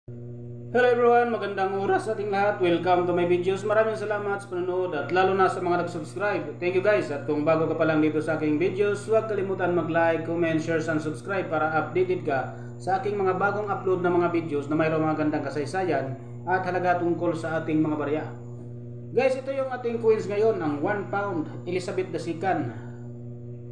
Hello everyone, magandang oras sa ating lahat. Welcome to my videos. Maraming salamat sa panonood at lalo na sa mga nag-subscribe. Thank you guys. At kung bago ka pa lang dito sa aking videos, huwag kalimutan mag-like, comment, share, and subscribe para updated ka sa aking mga bagong upload na mga videos na mayroong mga gandang kasaysayan at halaga tungkol sa ating mga barya. Guys, ito yung ating coins ngayon, ang 1 pound Elizabeth II.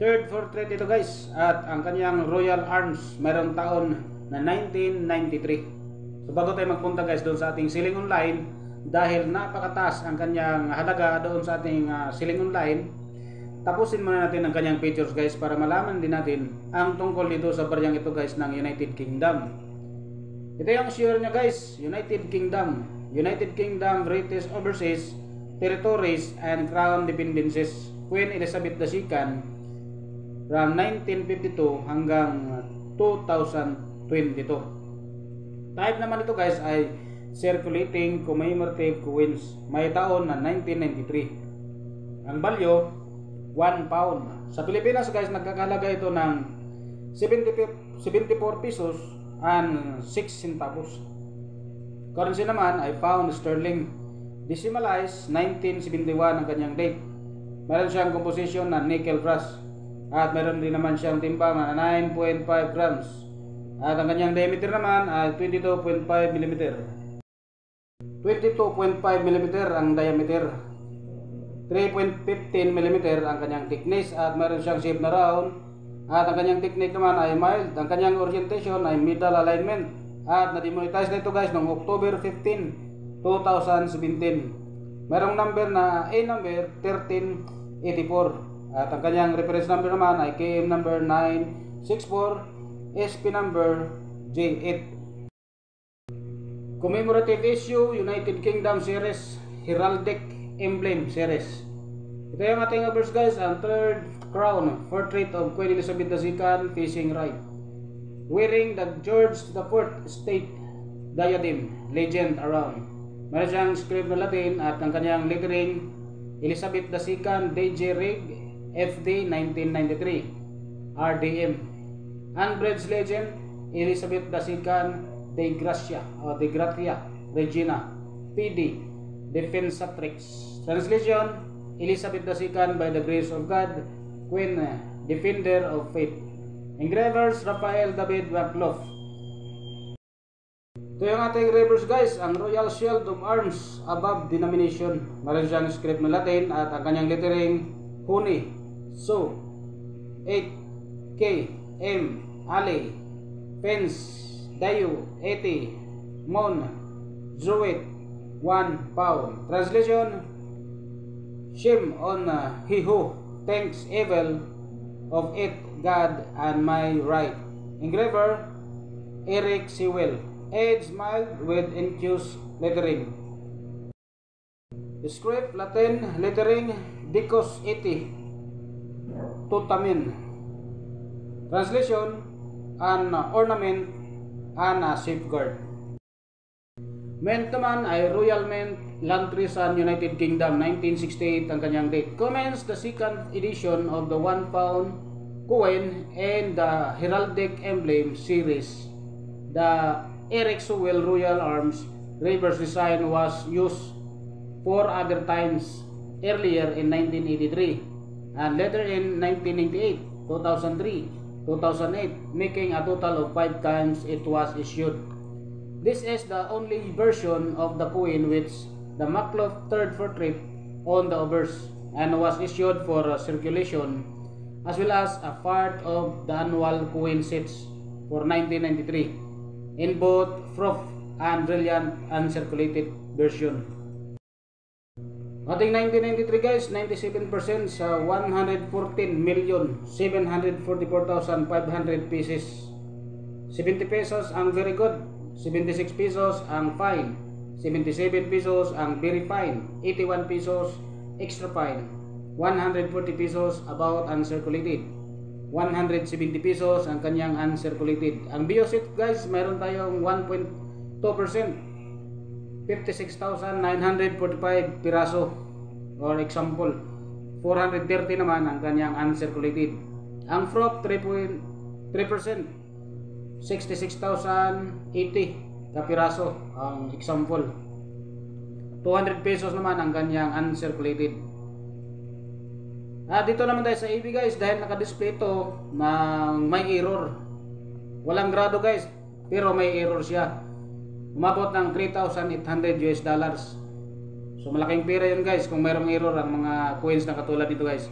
Third portrait ito guys, at ang kanyang Royal Arms mayroong taon na 1993. So bago tayo magpunta guys doon sa ating Siling Online, dahil napakataas ang kanyang halaga doon sa ating Siling Online, tapusin muna natin ang kanyang pictures guys para malaman din natin ang tungkol dito sa baryang ito guys ng United Kingdom. Ito yung share niya guys, United Kingdom, British Overseas Territories and Crown Dependencies, Queen Elizabeth II from 1952 hanggang 2022. Type naman ito guys ay circulating commemorative coins. May taon na 1993. Ang value 1 pound. Sa Pilipinas guys nagkakalaga ito ng 74 pesos and 6 centavos. Currency naman ay pound sterling. Decimalized 1971 ang kanyang date. Meron siyang composition na nickel brass. At meron din naman siyang timbang na 9.5 grams. At ang kanyang diameter naman ay 22.5 mm. 22.5 mm ang diameter. 3.15 mm ang kanyang thickness at meron siyang shape na round. At ang kanyang technique naman ay mild. Ang kanyang orientation ay middle alignment. At na-demonetize na ito guys noong October 15, 2017. Merong number na A number 1384. At ang kanyang reference number naman ay KM number 964. SP number J8. Commemorative issue United Kingdom series, Heraldic Emblem series. Ito yung ating obverse guys, ang third crown portrait of Queen Elizabeth II facing right, wearing the George IV state diadem, legend around. Meron siyang script na Latin at ang kanyang lettering Elizabeth II DJ Rig FD 1993 RDM. Unbridged legend Elizabeth II de Gracia o de Gratia Regina PD Defensatrix. Translation: Elizabeth II by the grace of God, Queen, Defender of Faith. Engravers Rafael David Wacloff. Ito yung ating engravers guys, ang Royal Shield of Arms above denomination. Meron siyang script na Latin at ang kanyang lettering Huni So 8 K M Ali Pence Dayu 80 Mon Druid 1 pound. Translation: Shame on he who thinks evil of it God and my right. Engraver Eric Sewell. Age mild with infused lettering. Script Latin lettering Dicos 80 Tutamin. Translation: an ornament and a safeguard. Mint naman ay Royal Mint, Langtresan, United Kingdom, 1968 ang kanyang date. Commenced the second edition of the 1 pound coin and the Heraldic Emblem series. The Eric Sewell Royal Arms reverse design was used 4 other times earlier in 1983 and later in 1998, 2003, 2008, making a total of 5 times it was issued. This is the only version of the coin which the Wacloff third portrait on the obverse and was issued for circulation as well as a part of the annual coin sets for 1993 in both froth and brilliant uncirculated version. Ating 1993 guys, 97% sa 114,744,500 pieces. 70 pesos ang very good, 76 pesos ang fine, 77 pesos ang very fine, 81 pesos extra fine, 140 pesos about uncirculated, 170 pesos ang kanyang uncirculated. Ang bioset guys, mayroon tayong 1.2%. 56,945 piraso or example 430 naman ang kanyang uncirculated. Ang froth 3.3%, 66,080 kapiraso ang example. 200 pesos naman ang kanyang uncirculated. Dito naman tayo sa AB guys, dahil naka-display ito na may error. Walang grado guys, pero may error siya. Umabot ng 3,800 US dollars. So malaking pera yun guys kung mayroong error ang mga coins na katulad nito guys.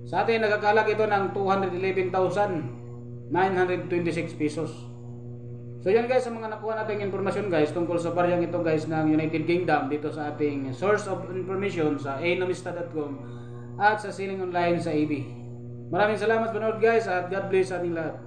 Sa atin nagkakalag ito ng 211,926 pesos. So yan guys, ang mga nakuha nating informasyon guys tungkol sa bariyang ito guys ng United Kingdom dito sa ating source of information sa anomista.com at sa Siling Online sa AB. Maraming salamat panood guys at God bless sa ating lahat.